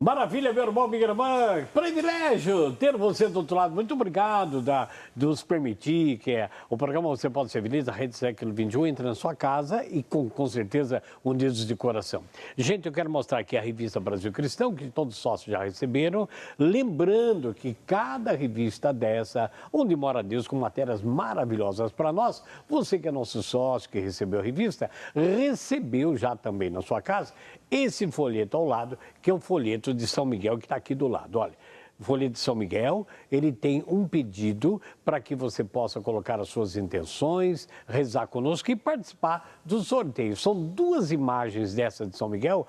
Maravilha, meu irmão, minha irmã. Privilégio ter você do outro lado. Muito obrigado de nos permitir que o programa Você Pode Ser Feliz, da Rede Século XXI, entre na sua casa e com certeza unidos de coração. Gente, eu quero mostrar aqui a revista Brasil Cristão, que todos os sócios já receberam. Lembrando que cada revista dessa, onde mora Deus, com matérias maravilhosas para nós, você que é nosso sócio, que recebeu a revista, recebeu já também na sua casa esse folheto ao lado, que é o folheto de São Miguel, que está aqui do lado. Olha, o folheto de São Miguel, ele tem um pedido para que você possa colocar as suas intenções, rezar conosco e participar do sorteio. São duas imagens dessa de São Miguel,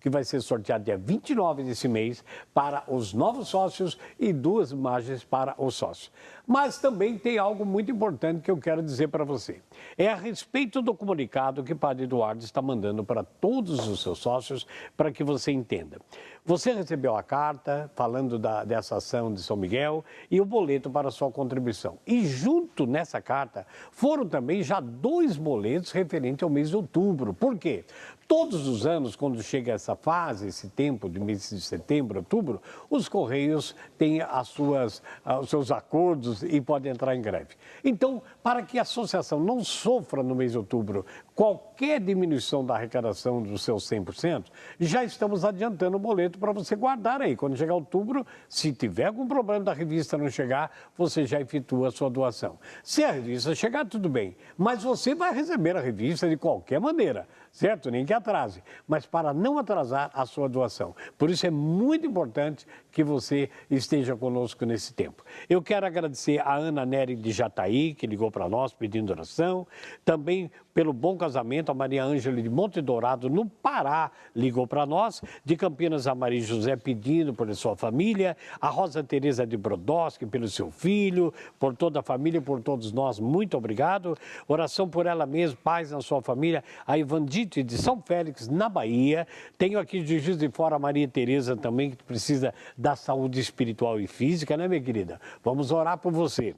que vai ser sorteado dia 29 desse mês para os novos sócios e duas imagens para os sócios. Mas também tem algo muito importante que eu quero dizer para você. É a respeito do comunicado que o Padre Eduardo está mandando para todos os seus sócios, para que você entenda. Você recebeu a carta falando dessa ação de São Miguel e o boleto para a sua contribuição. E junto nessa carta foram também já 2 boletos referentes ao mês de outubro. Por quê? Todos os anos, quando chega essa fase, esse tempo de mês de setembro, outubro, os Correios têm os seus acordos e podem entrar em greve. Então, para que a associação não sofra no mês de outubro qualquer diminuição da arrecadação dos seus 100%, já estamos adiantando o boleto para você guardar aí. Quando chegar outubro, se tiver algum problema da revista não chegar, você já efetua a sua doação. Se a revista chegar, tudo bem, mas você vai receber a revista de qualquer maneira, certo? Nem que atrase, mas para não atrasar a sua doação. Por isso é muito importante que você esteja conosco nesse tempo. Eu quero agradecer a Ana Nery de Jataí, que ligou para nós pedindo oração, também pelo Bom Casamento, a Maria Ângela de Monte Dourado, no Pará, ligou para nós, de Campinas a Maria José pedindo por sua família, a Rosa Tereza de Brodowski pelo seu filho, por toda a família, por todos nós, muito obrigado. Oração por ela mesma, paz na sua família, a Ivandite de São Félix, na Bahia. Tenho aqui de Juiz de Fora a Maria Tereza também, que precisa da saúde espiritual e física, né, minha querida? Vamos orar por você.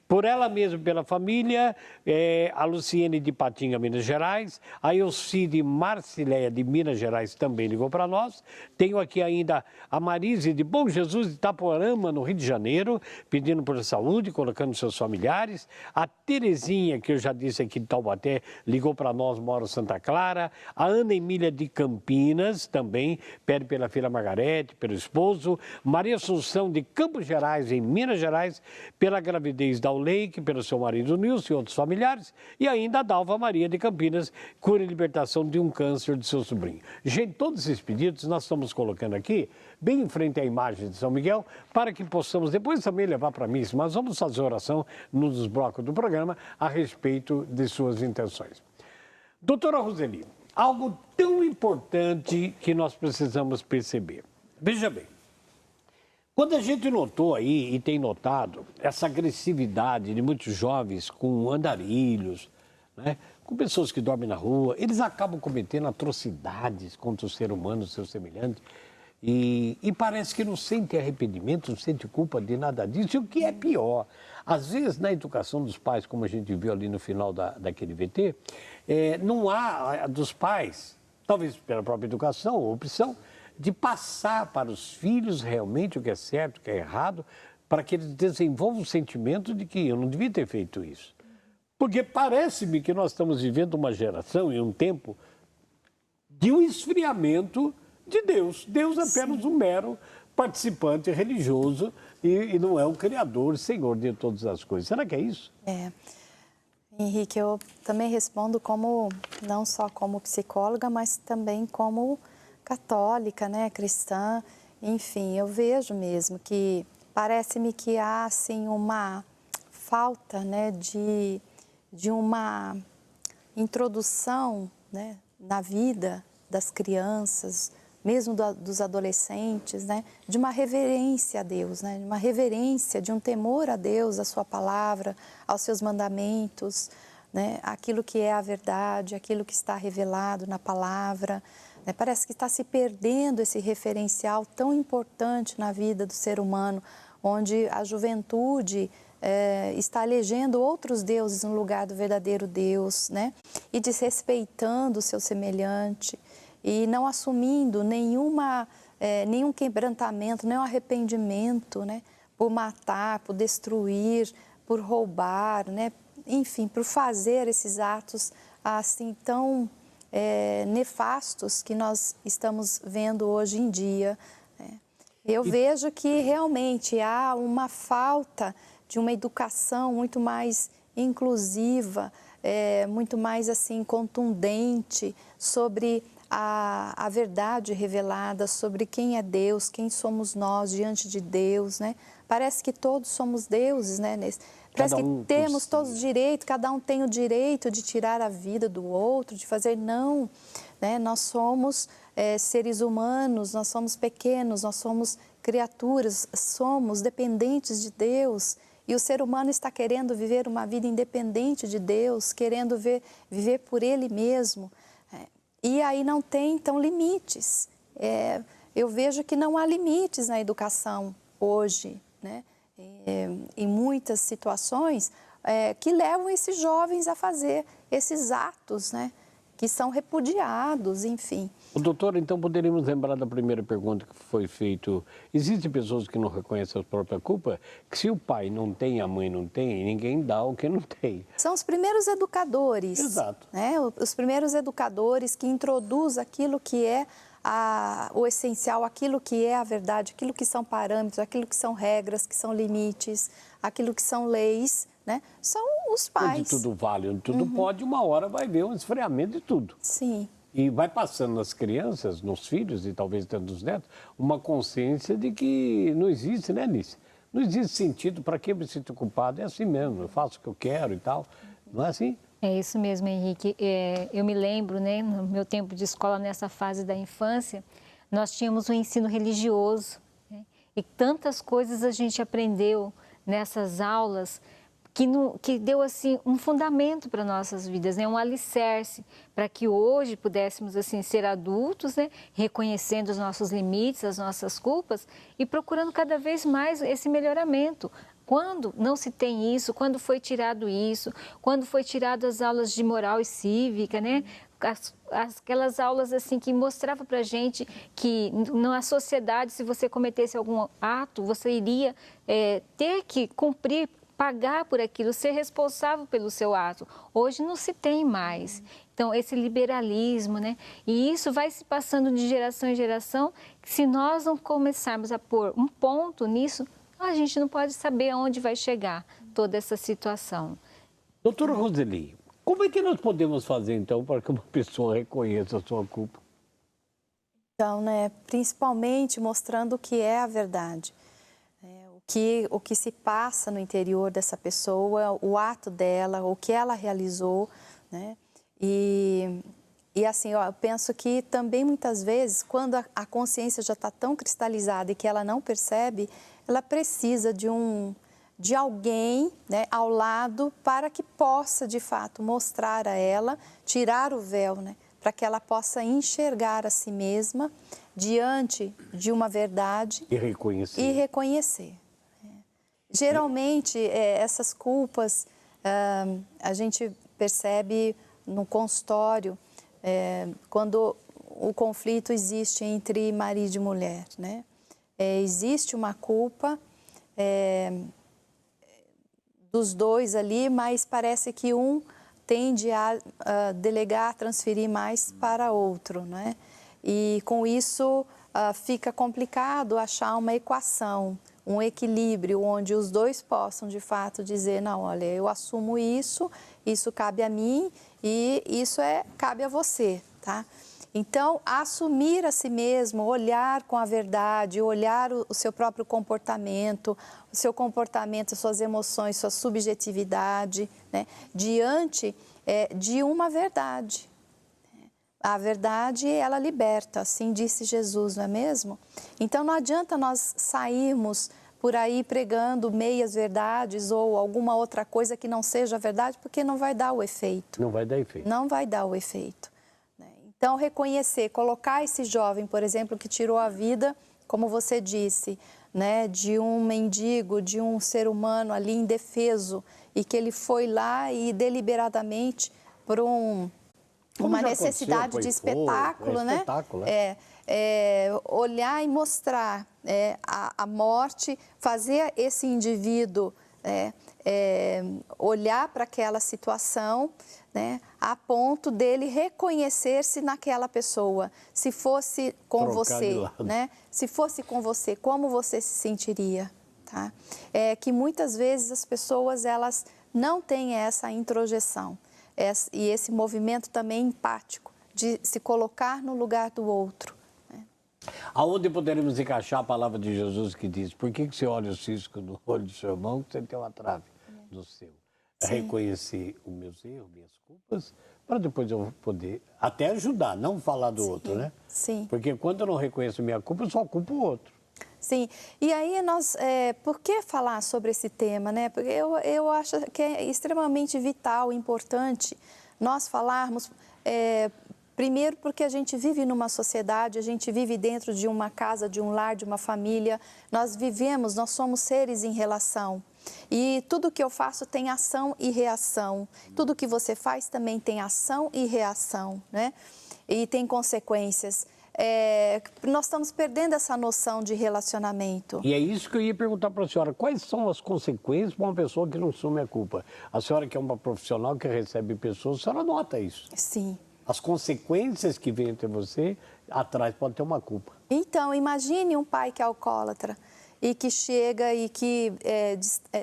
Por ela mesma, pela família, a Luciene de Patinga, Minas Gerais, a Elcide Marcileia de Minas Gerais também ligou para nós. Tenho aqui ainda a Marise de Bom Jesus de Itaporama, no Rio de Janeiro, pedindo por saúde, colocando seus familiares. A Terezinha, que eu já disse aqui de Taubaté, ligou para nós, mora em Santa Clara. A Ana Emília de Campinas também pede pela filha Margarete, pelo esposo. Maria Assunção de Campos Gerais, em Minas Gerais, pela gravidez da Uleike, pelo seu marido Nilson e outros familiares. E ainda a Dalva Maria de Campinas, cura e libertação de um câncer de seu sobrinho. Gente, todos esses pedidos nós estamos colocando aqui, bem em frente à imagem de São Miguel, para que possamos depois também levar para a missa. Mas vamos fazer oração nos blocos do programa a respeito de suas intenções. Doutora Roseli, algo tão importante que nós precisamos perceber. Veja bem, quando a gente notou aí, e tem notado, essa agressividade de muitos jovens com andarilhos, né, com pessoas que dormem na rua, eles acabam cometendo atrocidades contra o ser humano, o seu semelhante, e parece que não sente arrependimento, não sente culpa de nada disso, e o que é pior, às vezes na educação dos pais, como a gente viu ali no final daquele VT, não há dos pais, talvez pela própria educação ou opção, de passar para os filhos realmente o que é certo, o que é errado, para que eles desenvolvam o sentimento de que eu não devia ter feito isso. Porque parece-me que nós estamos vivendo uma geração e um tempo de um esfriamento de Deus. Deus é apenas um mero participante religioso e não é o Criador, Senhor de todas as coisas. Será que é isso? Henrique, eu também respondo não só como psicóloga, mas também como católica, né, cristã. Enfim, eu vejo mesmo que parece-me que há, assim, uma falta, né, de uma introdução, né, na vida das crianças, mesmo dos adolescentes, né, de uma reverência a Deus, né, de uma reverência, de um temor a Deus, à sua palavra, aos seus mandamentos, né, aquilo que é a verdade, aquilo que está revelado na palavra. Né, parece que está se perdendo esse referencial tão importante na vida do ser humano, onde a juventude está elegendo outros deuses no lugar do verdadeiro Deus, né? E desrespeitando o seu semelhante e não assumindo nenhuma nenhum quebrantamento, nenhum arrependimento, né? Por matar, por destruir, por roubar, né? Enfim, por fazer esses atos assim tão nefastos que nós estamos vendo hoje em dia, né? Eu vejo que realmente há uma falta de uma educação muito mais inclusiva, muito mais assim contundente sobre a verdade revelada, sobre quem é Deus, quem somos nós diante de Deus, né? Parece que todos somos deuses, né? Parece que temos todos o direito, cada um tem o direito de tirar a vida do outro, de fazer não, né? Nós somos seres humanos, nós somos pequenos, nós somos criaturas, somos dependentes de Deus. E o ser humano está querendo viver uma vida independente de Deus, querendo viver por ele mesmo. E aí não tem, então, limites. Eu vejo que não há limites na educação hoje, né? Em muitas situações que levam esses jovens a fazer esses atos, né? Que são repudiados, enfim. Doutor, então poderíamos lembrar da primeira pergunta que foi feita. Existem pessoas que não reconhecem a própria culpa, que se o pai não tem, a mãe não tem, ninguém dá o que não tem. São os primeiros educadores. Exato. Né? Os primeiros educadores que introduzem aquilo que é o essencial, aquilo que é a verdade, aquilo que são parâmetros, aquilo que são regras, que são limites, aquilo que são leis, né? São os pais. Onde tudo vale, onde tudo pode, uma hora vai ver um esfriamento de tudo. Sim. E vai passando nas crianças, nos filhos e talvez até nos netos, uma consciência de que não existe, né, Nice? Não existe sentido, para que eu me sinto culpado? É assim mesmo, eu faço o que eu quero e tal. Não é assim? É isso mesmo, Henrique. Eu me lembro, né, no meu tempo de escola, nessa fase da infância, nós tínhamos um ensino religioso, né? E tantas coisas a gente aprendeu nessas aulas que deu assim um fundamento para nossas vidas, né? Um alicerce para que hoje pudéssemos assim ser adultos, né? Reconhecendo os nossos limites, as nossas culpas e procurando cada vez mais esse melhoramento. Quando não se tem isso, quando foi tirado isso, quando foi tirado as aulas de moral e cívica, né? Aquelas aulas assim que mostrava para a gente que na sociedade, se você cometesse algum ato, você iria ter que cumprir, pagar por aquilo, ser responsável pelo seu ato. Hoje não se tem mais. Então, esse liberalismo, né? E isso vai se passando de geração em geração, que se nós não começarmos a pôr um ponto nisso, a gente não pode saber aonde vai chegar toda essa situação. Doutora Roseli, como é que nós podemos fazer, então, para que uma pessoa reconheça a sua culpa? Então, né, principalmente mostrando o que é a verdade. O que se passa no interior dessa pessoa, o ato dela, o que ela realizou, né? E assim, ó, eu penso que também muitas vezes, quando a consciência já está tão cristalizada e que ela não percebe, ela precisa de alguém, né, ao lado para que possa, de fato, mostrar a ela, tirar o véu, né, para que ela possa enxergar a si mesma diante de uma verdade E reconhecer. E reconhecer. Geralmente, essas culpas a gente percebe no consultório, quando o conflito existe entre marido e mulher, né? Existe uma culpa dos dois ali, mas parece que um tende a delegar, transferir mais para outro, né? E com isso fica complicado achar uma equação, um equilíbrio onde os dois possam, de fato, dizer, não, olha, eu assumo isso, isso cabe a mim e isso cabe a você, tá? Então, assumir a si mesmo, olhar com a verdade, olhar o seu próprio comportamento, o seu comportamento, suas emoções, sua subjetividade, né? Diante de uma verdade. A verdade, ela liberta, assim disse Jesus, não é mesmo? Então, não adianta nós sairmos por aí pregando meias verdades ou alguma outra coisa que não seja verdade, porque não vai dar o efeito. Não vai dar efeito. Não vai dar o efeito. Então, reconhecer, colocar esse jovem, por exemplo, que tirou a vida, como você disse, né, de um mendigo, de um ser humano ali indefeso, e que ele foi lá e deliberadamente por uma necessidade de espetáculo, né? Espetáculo, olhar e mostrar a morte, fazer esse indivíduo olhar para aquela situação, né, a ponto dele reconhecer-se naquela pessoa. Se fosse com você, né? Se fosse com você, como você se sentiria? Tá? Que muitas vezes as pessoas elas não têm essa introjeção e esse movimento também empático de se colocar no lugar do outro. Né? Aonde poderemos encaixar a palavra de Jesus que diz: por que você olha o cisco no olho do seu irmão que você tem uma trave no seu? Reconhecer os meus erros, minhas culpas, para depois eu poder até ajudar, não falar do outro, né? Sim. Porque quando eu não reconheço minha culpa, eu só culpo o outro. Sim, e aí nós, por que falar sobre esse tema, né? Porque eu acho que é extremamente vital, importante nós falarmos, primeiro porque a gente vive numa sociedade, a gente vive dentro de uma casa, de um lar, de uma família, nós somos seres em relação. E tudo que eu faço tem ação e reação. Tudo que você faz também tem ação e reação, né? E tem consequências. Nós estamos perdendo essa noção de relacionamento. E é isso que eu ia perguntar para a senhora. Quais são as consequências para uma pessoa que não assume a culpa? A senhora que é uma profissional que recebe pessoas, a senhora nota isso? Sim. As consequências que vêm entre você, atrás pode ter uma culpa. Então, imagine um pai que é alcoólatra e que chega e que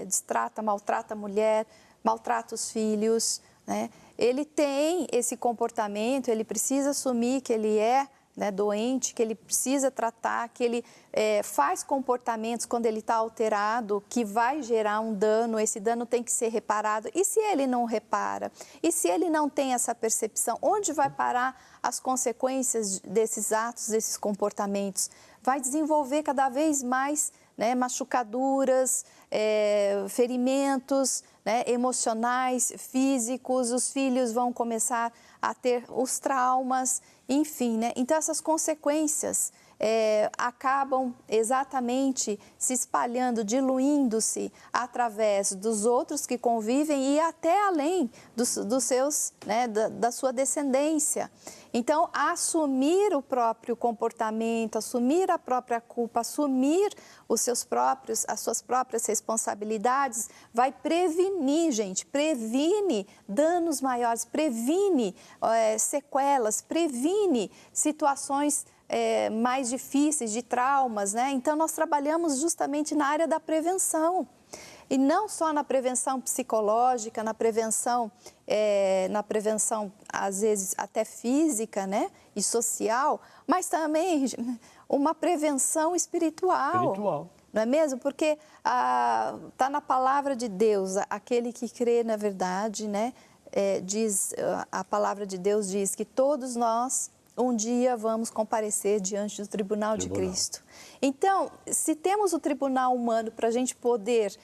destrata, maltrata a mulher, maltrata os filhos, né? Ele tem esse comportamento, ele precisa assumir que ele é doente, que ele precisa tratar, que ele faz comportamentos quando ele está alterado, que vai gerar um dano, esse dano tem que ser reparado. E se ele não repara? E se ele não tem essa percepção? Onde vai parar as consequências desses atos, desses comportamentos? Vai desenvolver cada vez mais machucaduras, ferimentos emocionais, físicos, os filhos vão começar a ter os traumas, enfim, né? Então essas consequências acabam exatamente se espalhando, diluindo-se através dos outros que convivem e até além dos seus, da sua descendência. Então, assumir o próprio comportamento, assumir a própria culpa, assumir as suas próprias responsabilidades, vai prevenir, gente, previne danos maiores, previne sequelas, previne situações mais difíceis, de traumas, né? Então, nós trabalhamos justamente na área da prevenção. E não só na prevenção psicológica, na prevenção, às vezes, até física, né? E social, mas também uma prevenção espiritual. Não é mesmo? Porque está na palavra de Deus, aquele que crê na verdade, né? A palavra de Deus diz que todos nós um dia vamos comparecer diante do tribunal de Cristo. Então, se temos o tribunal humano para a gente poder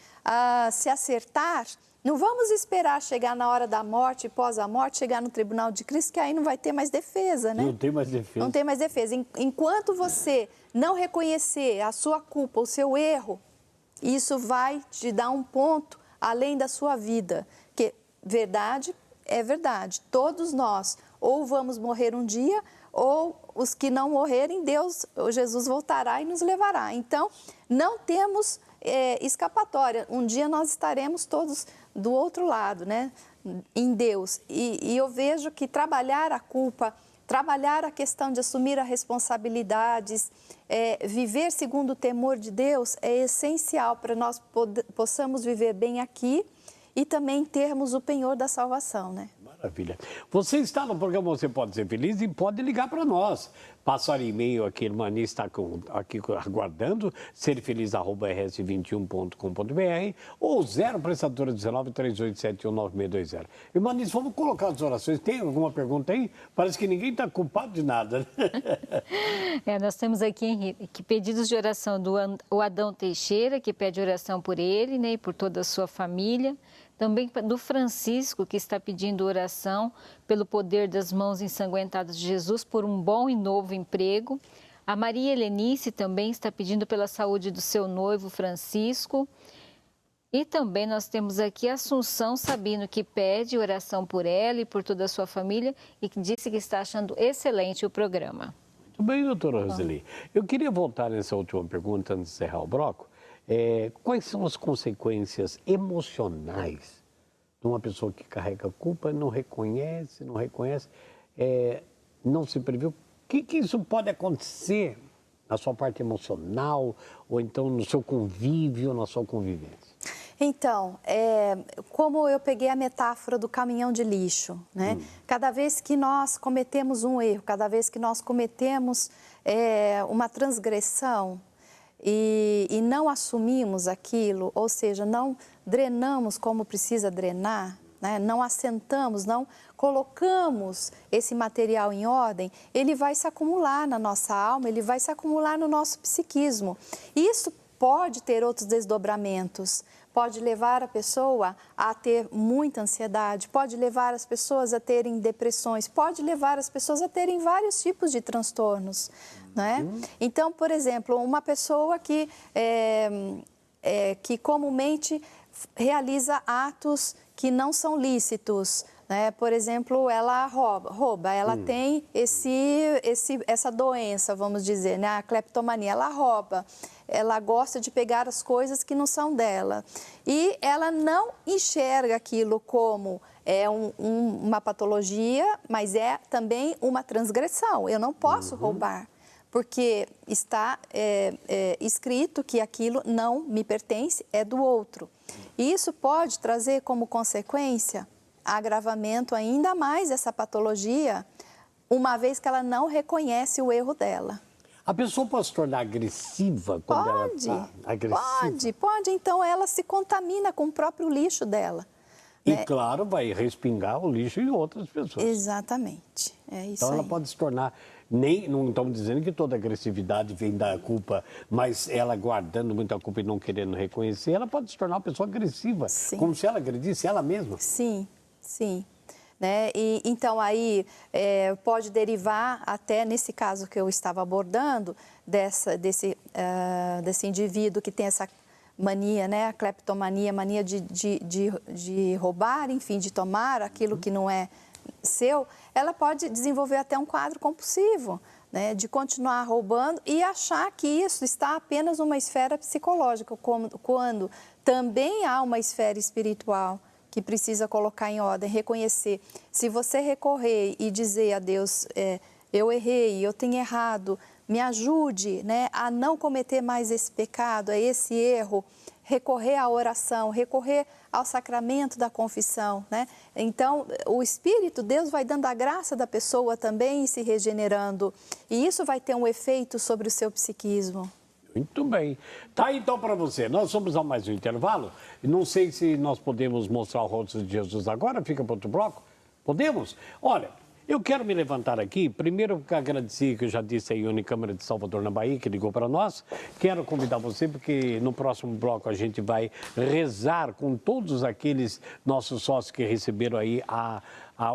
se acertar, não vamos esperar chegar na hora da morte e pós a morte, chegar no tribunal de Cristo, que aí não vai ter mais defesa, né? Não tem mais defesa. Não tem mais defesa. Enquanto você não reconhecer a sua culpa, o seu erro, isso vai te dar um ponto além da sua vida. Que verdade é verdade. Todos nós ou vamos morrer um dia, ou os que não morrerem, Jesus voltará e nos levará. Então, não temos escapatória. Um dia nós estaremos todos do outro lado, né? Em Deus. E eu vejo que trabalhar a culpa, trabalhar a questão de assumir as responsabilidades, viver segundo o temor de Deus é essencial para nós possamos viver bem aqui e também termos o penhor da salvação, né? Maravilha. Você está no programa Você Pode Ser Feliz e pode ligar para nós. Passar e-mail aqui, a Irmani está aqui aguardando, serfeliz@rs21.com.br ou 0 prestadora 19 3871 9620. Irmani, vamos colocar as orações. Tem alguma pergunta aí? Parece que ninguém está culpado de nada. Nós temos aqui, Henrique, pedidos de oração do Adão Teixeira, que pede oração por ele, né, e por toda a sua família. Também do Francisco, que está pedindo oração pelo poder das mãos ensanguentadas de Jesus por um bom e novo emprego. A Maria Helenice também está pedindo pela saúde do seu noivo Francisco. E também nós temos aqui a Assunção Sabino, que pede oração por ela e por toda a sua família e que disse que está achando excelente o programa. Muito bem, doutora Roseli. Eu queria voltar nessa última pergunta antes de encerrar o bloco. Quais são as consequências emocionais de uma pessoa que carrega culpa, não reconhece, não se previu? O que isso pode acontecer na sua parte emocional ou então no seu convívio, na sua convivência? Então, como eu peguei a metáfora do caminhão de lixo, né? Cada vez que nós cometemos um erro, cada vez que nós cometemos uma transgressão e não assumimos aquilo, ou seja, não drenamos como precisa drenar, né? Não assentamos, não colocamos esse material em ordem, ele vai se acumular na nossa alma, ele vai se acumular no nosso psiquismo. Isso pode ter outros desdobramentos, pode levar a pessoa a ter muita ansiedade, pode levar as pessoas a terem depressões, pode levar as pessoas a terem vários tipos de transtornos, né? Então, por exemplo, uma pessoa que comumente realiza atos que não são lícitos, né? Por exemplo, ela rouba, ela tem essa doença, vamos dizer, né? A cleptomania, ela rouba, ela gosta de pegar as coisas que não são dela e ela não enxerga aquilo como uma patologia, mas é também uma transgressão. Eu não posso roubar, porque está escrito que aquilo não me pertence, é do outro. E isso pode trazer como consequência agravamento ainda mais dessa patologia, uma vez que ela não reconhece o erro dela. A pessoa pode se tornar agressiva quando ela está agressiva? Pode. Então, ela se contamina com o próprio lixo dela. E, claro, vai respingar o lixo em outras pessoas. Exatamente, é isso. Então, ela pode se tornar... Não estamos dizendo que toda agressividade vem da culpa, mas ela guardando muita culpa e não querendo reconhecer, ela pode se tornar uma pessoa agressiva, como se ela agredisse ela mesma. Sim. Né? E, então, aí pode derivar até, nesse caso que eu estava abordando, desse indivíduo que tem essa mania, né? A cleptomania, mania de roubar, enfim, de tomar aquilo que não é seu, ela pode desenvolver até um quadro compulsivo, né? De continuar roubando e achar que isso está apenas numa esfera psicológica, quando também há uma esfera espiritual que precisa colocar em ordem, reconhecer. Se você recorrer e dizer a Deus, eu errei, eu tenho errado, me ajude, né, a não cometer mais esse pecado, a esse erro, recorrer à oração, recorrer ao sacramento da confissão, né? Então, o Espírito, Deus vai dando a graça da pessoa também se regenerando. E isso vai ter um efeito sobre o seu psiquismo. Muito bem. Tá, então, para você. Nós vamos a mais um intervalo. Não sei se nós podemos mostrar o rosto de Jesus agora. Fica para outro bloco. Podemos? Olha, eu quero me levantar aqui. Primeiro, agradecer, que eu já disse aí, a Unicâmara de Salvador, na Bahia, que ligou para nós. Quero convidar você, porque no próximo bloco a gente vai rezar com todos aqueles nossos sócios que receberam aí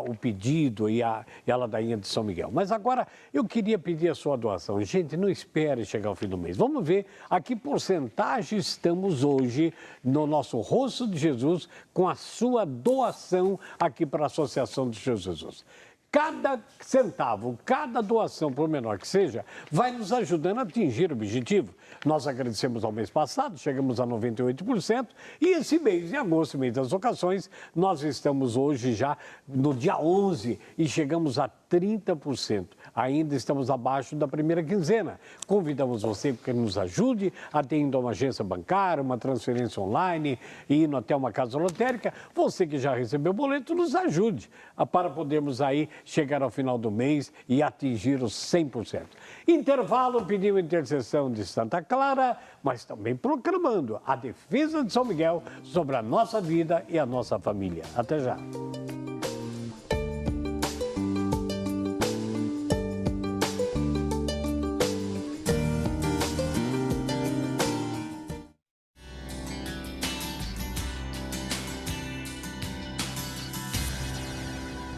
o pedido e a ladainha de São Miguel. Mas agora eu queria pedir a sua doação. Gente, não espere chegar ao fim do mês. Vamos ver a que porcentagem estamos hoje no nosso Rosto de Jesus com a sua doação aqui para a Associação do Senhor Jesus. Cada centavo, cada doação, por menor que seja, vai nos ajudando a atingir o objetivo. Nós agradecemos ao mês passado, chegamos a 98%, e esse mês, em agosto, mês das vocações, nós estamos hoje já no dia 11 e chegamos a 30%. Ainda estamos abaixo da primeira quinzena. Convidamos você para que nos ajude a ter indo a uma agência bancária, uma transferência online, indo até uma casa lotérica. Você que já recebeu o boleto, nos ajude para podermos aí chegar ao final do mês e atingir os 100%. Intervalo, pediu intercessão de Santa Clara, mas também proclamando a defesa de São Miguel sobre a nossa vida e a nossa família. Até já.